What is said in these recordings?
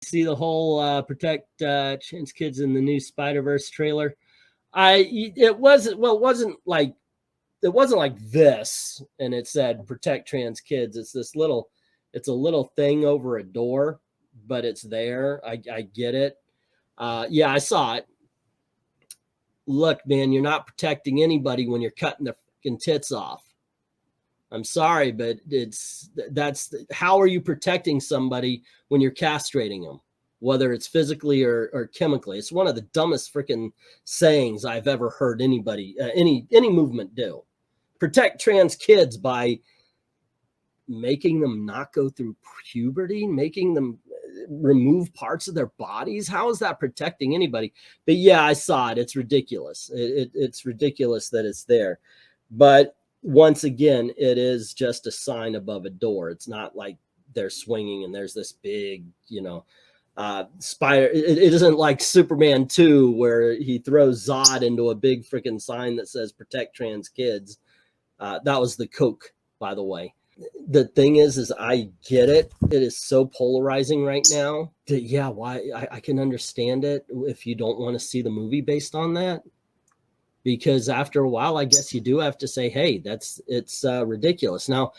See the whole protect trans kids in the new Spider-Verse trailer. It wasn't like this, and it said protect trans kids. It's a little thing over a door, but it's there. I get it. Yeah, I saw it. Look, man, you're not protecting anybody when you're cutting their fucking tits off. I'm sorry, but how are you protecting somebody when you're castrating them, whether it's physically or chemically? It's one of the dumbest freaking sayings I've ever heard anybody, any movement do. Protect trans kids by making them not go through puberty, making them remove parts of their bodies. How is that protecting anybody? But yeah, I saw it. It's ridiculous. It's ridiculous that it's there. But once again, it is just a sign above a door. It's not like they're swinging and there's this big, spider. It isn't like Superman 2 where he throws Zod into a big freaking sign that says protect trans kids. That was the Coke, by the way. The thing is I get it. It is so polarizing right now that, yeah, why I can understand it if you don't want to see the movie based on that. Because after a while, I guess you do have to say, hey, it's ridiculous. Now,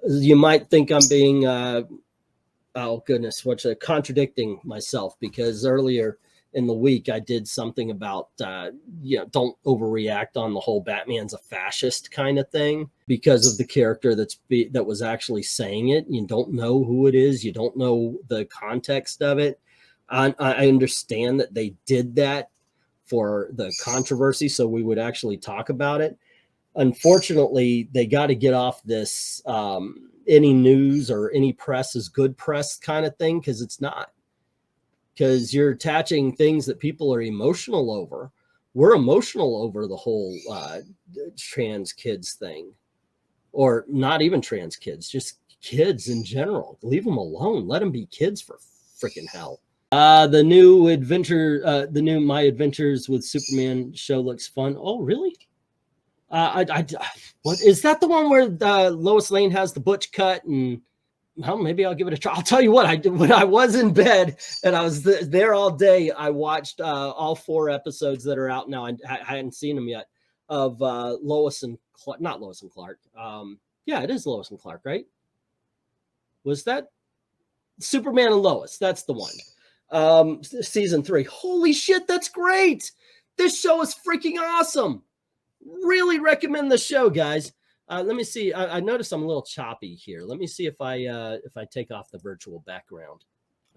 you might think I'm being, oh goodness, contradicting myself, because earlier in the week I did something about, don't overreact on the whole Batman's a fascist kind of thing because of the character that was actually saying it. You don't know who it is. You don't know the context of it. I understand that they did that for the controversy, so we would actually talk about it. Unfortunately, they got to get off this any news or any press is good press kind of thing, because it's not. Because you're attaching things that people are emotional over. We're emotional over the whole trans kids thing, or not even trans kids, just kids in general. Leave them alone. Let them be kids, for freaking hell. The new My Adventures with Superman show looks fun. Oh, really? What is that? The one where Lois Lane has the butch cut? And well, maybe I'll give it a try. I'll tell you what, when I was in bed and I was there all day, I watched all 4 episodes that are out now. I hadn't seen them yet, of Lois and Clark, not Lois and Clark. Yeah, it is Lois and Clark, right? Was that Superman and Lois? That's the one. Season 3. Holy shit, that's great. This show is freaking awesome. Really recommend the show, guys. Let me see. I noticed I'm a little choppy here. Let me see if I take off the virtual background.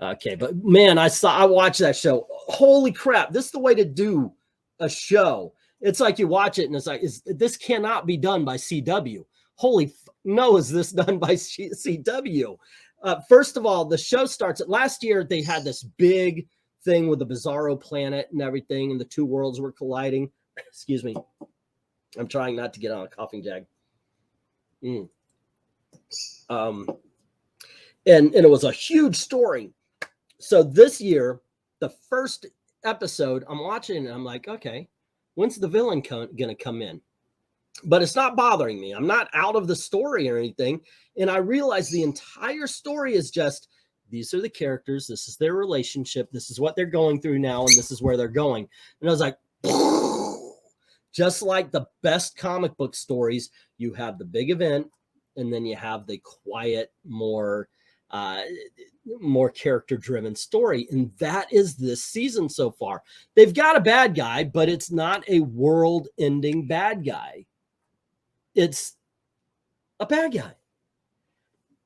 Okay, but man, I watched that show. Holy crap. This is the way to do a show. It's like you watch it and it's like, this cannot be done by CW. Holy no, is this done by CW? First of all, the show starts last year. They had this big thing with the Bizarro planet and everything, and the 2 worlds were colliding. Excuse me. I'm trying not to get on a coughing jag. And it was a huge story. So this year, the first episode, I'm watching and I'm like, okay, when's the villain going to come in? But it's not bothering me. I'm not out of the story or anything. And I realize the entire story is just, these are the characters. This is their relationship. This is what they're going through now. And this is where they're going. And I was like, just like the best comic book stories, you have the big event and then you have the quiet, more character-driven story. And that is this season so far. They've got a bad guy, but it's not a world-ending bad guy. It's a bad guy.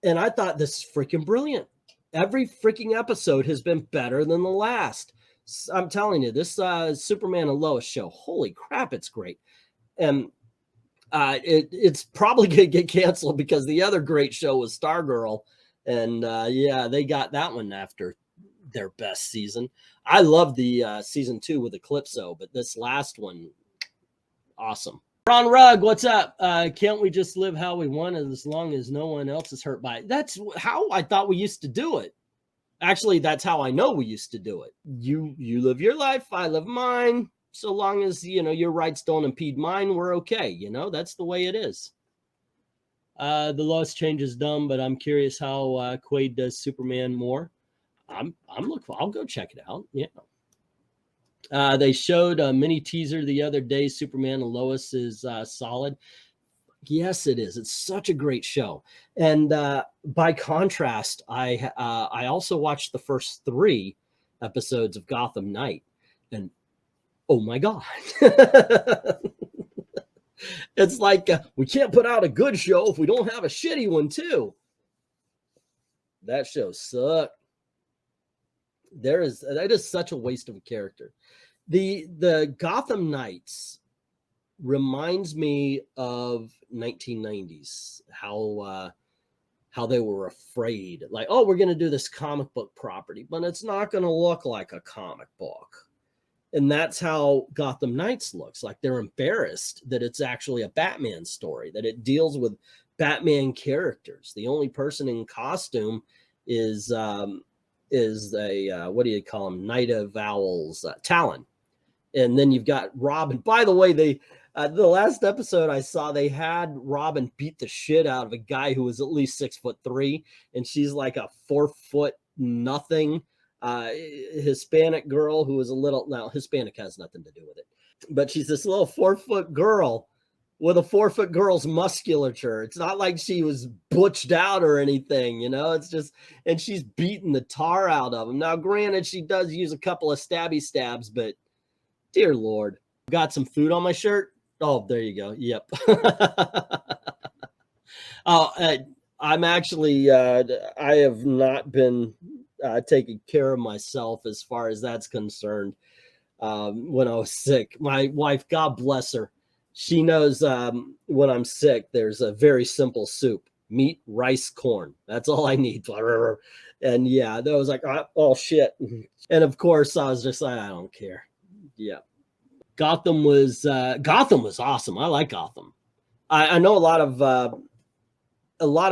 And I thought, this is freaking brilliant. Every freaking episode has been better than the last. I'm telling you, this Superman and Lois show, holy crap, it's great. And it's probably going to get canceled because the other great show was Stargirl. And yeah, they got that one after their best season. I love the season 2 with Eclipso, but this last one, awesome. Ron Rugg, what's up? Can't we just live how we want as long as no one else is hurt by it? That's how I thought we used to do it. Actually, that's how I know we used to do it. You live your life, I live mine. So long as, your rights don't impede mine, we're okay. That's the way it is. The Lois change is dumb, but I'm curious how Quaid does Superman more. I'll go check it out. Yeah. They showed a mini teaser the other day. Superman and Lois is solid. Yes, it is. It's such a great show. And by contrast, I also watched the first 3 episodes of Gotham Knight, and oh my God. It's like we can't put out a good show if we don't have a shitty one too. That show sucked. That is such a waste of a character. The Gotham Knights reminds me of 1990s, how they were afraid, like, oh, we're going to do this comic book property, but it's not going to look like a comic book. And that's how Gotham Knights looks. Like they're embarrassed that it's actually a Batman story, that it deals with Batman characters. The only person in costume is a what do you call him? Night of Owls, Talon. And then you've got Robin. By the way, the last episode I saw, they had Robin beat the shit out of a guy who was at least 6'3", and she's like a 4 foot nothing. Hispanic girl who was a little, now Hispanic has nothing to do with it, but she's this little 4 foot girl with a 4 foot girl's musculature. It's not like she was butched out or anything, you know, it's just, and she's beating the tar out of him. Now, granted, she does use a couple of stabby stabs, but dear Lord, got some food on my shirt. Oh, there you go. Yep. I'm actually, I have not been taking care of myself as far as that's concerned. When I was sick, my wife, God bless her, she knows when I'm sick, there's a very simple soup: meat, rice, corn. That's all I need. And yeah, that was like, oh shit. And of course, I was just like, I don't care. Yeah. Gotham was awesome. I like Gotham. I know a lot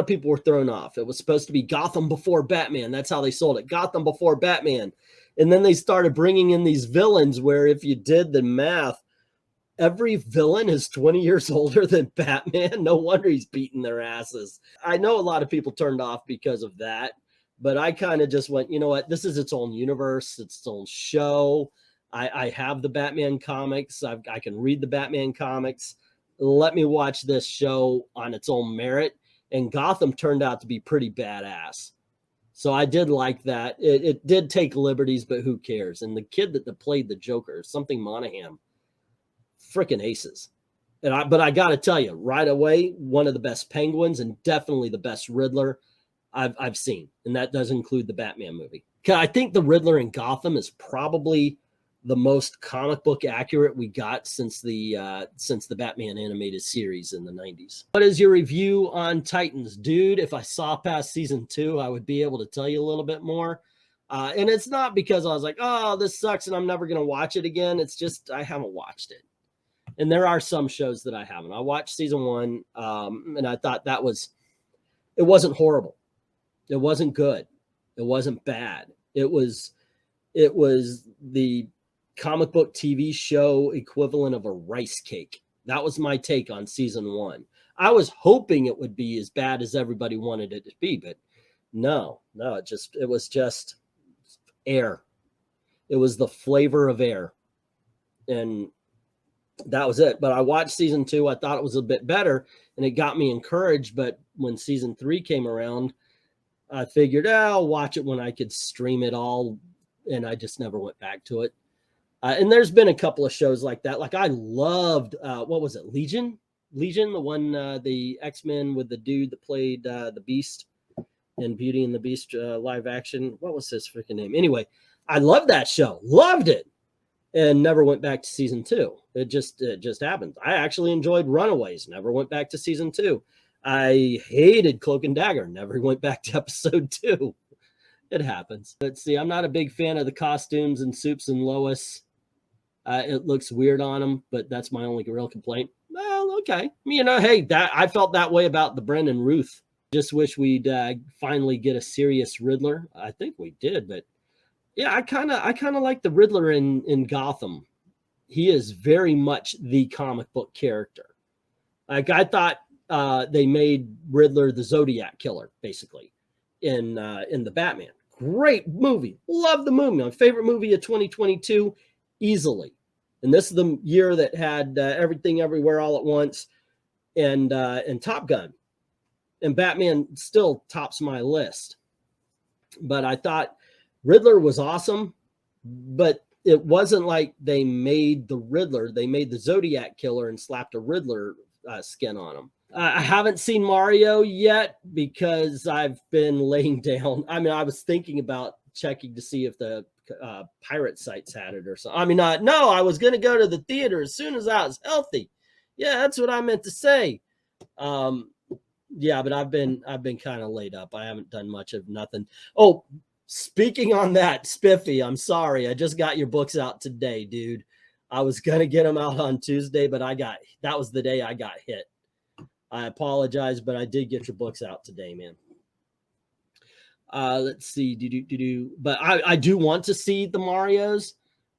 of people were thrown off. It was supposed to be Gotham before Batman. That's how they sold it. Gotham before Batman. And then they started bringing in these villains where if you did the math, every villain is 20 years older than Batman. No wonder he's beating their asses. I know a lot of people turned off because of that, but I kind of just went, you know what? This is its own universe. It's its own show. I have the Batman comics. I can read the Batman comics. Let me watch this show on its own merit. And Gotham turned out to be pretty badass. So I did like that. It did take liberties, but who cares? And the kid that played the Joker, something Monahan, freaking aces. But I got to tell you, right away, one of the best Penguins and definitely the best Riddler I've seen. And that does include the Batman movie. I think the Riddler in Gotham is probably the most comic book accurate we got since the Batman animated series in the 90s. What is your review on Titans? Dude, if I saw past season 2, I would be able to tell you a little bit more. And it's not because I was like, oh, this sucks and I'm never going to watch it again. It's just I haven't watched it. And there are some shows that I haven't. I watched season 1 and I thought it wasn't horrible. It wasn't good. It wasn't bad. It was the comic book TV show equivalent of a rice cake. That was my take on season 1. I was hoping it would be as bad as everybody wanted it to be, but no, it was just air. It was the flavor of air. And that was it. But I watched season 2. I thought it was a bit better and it got me encouraged. But when season 3 came around, I figured, I'll watch it when I could stream it all. And I just never went back to it. And there's been a couple of shows like that. Like I loved, what was it? Legion, the one, the X-Men with the dude that played the Beast in Beauty and the Beast live action. What was his freaking name? Anyway, I loved that show. Loved it. And never went back to season 2. It just happened. I actually enjoyed Runaways. Never went back to season 2. I hated Cloak and Dagger. Never went back to episode 2. It happens. Let's see. I'm not a big fan of the costumes and Supes and Lois. It looks weird on them, but that's my only real complaint. Well, okay. You know, hey, I felt that way about the Brendan Ruth. Just wish we'd finally get a serious Riddler. I think we did, but yeah, I kind of like the Riddler in Gotham. He is very much the comic book character. Like I thought they made Riddler the Zodiac killer, basically, in the Batman. Of Great movie. Love the movie. My favorite movie of 2022, easily. And this is the year that had Everything Everywhere All at Once and Top Gun. And Batman still tops my list. But I thought Riddler was awesome, but it wasn't like they made the Riddler. They made the Zodiac Killer and slapped a Riddler skin on him. I haven't seen Mario yet because I've been laying down. I mean, I was thinking about checking to see if the pirate sites had it or something. I mean, no, I was going to go to the theater as soon as I was healthy. Yeah, that's what I meant to say. Yeah, but I've been kind of laid up. I haven't done much of nothing. Oh, speaking on that, Spiffy, I'm sorry. I just got your books out today, dude. I was going to get them out on Tuesday, but that was the day I got hit. I apologize, but I did get your books out today, man. Let's see. But I do want to see the Marios.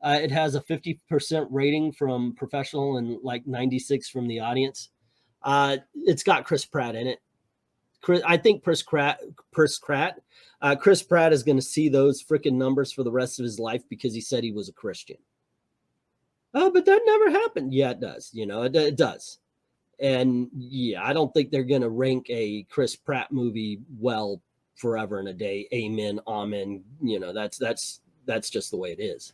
It has a 50% rating from professional and like 96 from the audience. It's got Chris Pratt in it. I think Chris Pratt is going to see those freaking numbers for the rest of his life because he said he was a Christian. Oh, but that never happened. Yeah, it does. You know, it does. And yeah, I don't think they're going to rank a Chris Pratt movie well forever and a day. Amen. Amen. You know, that's just the way it is.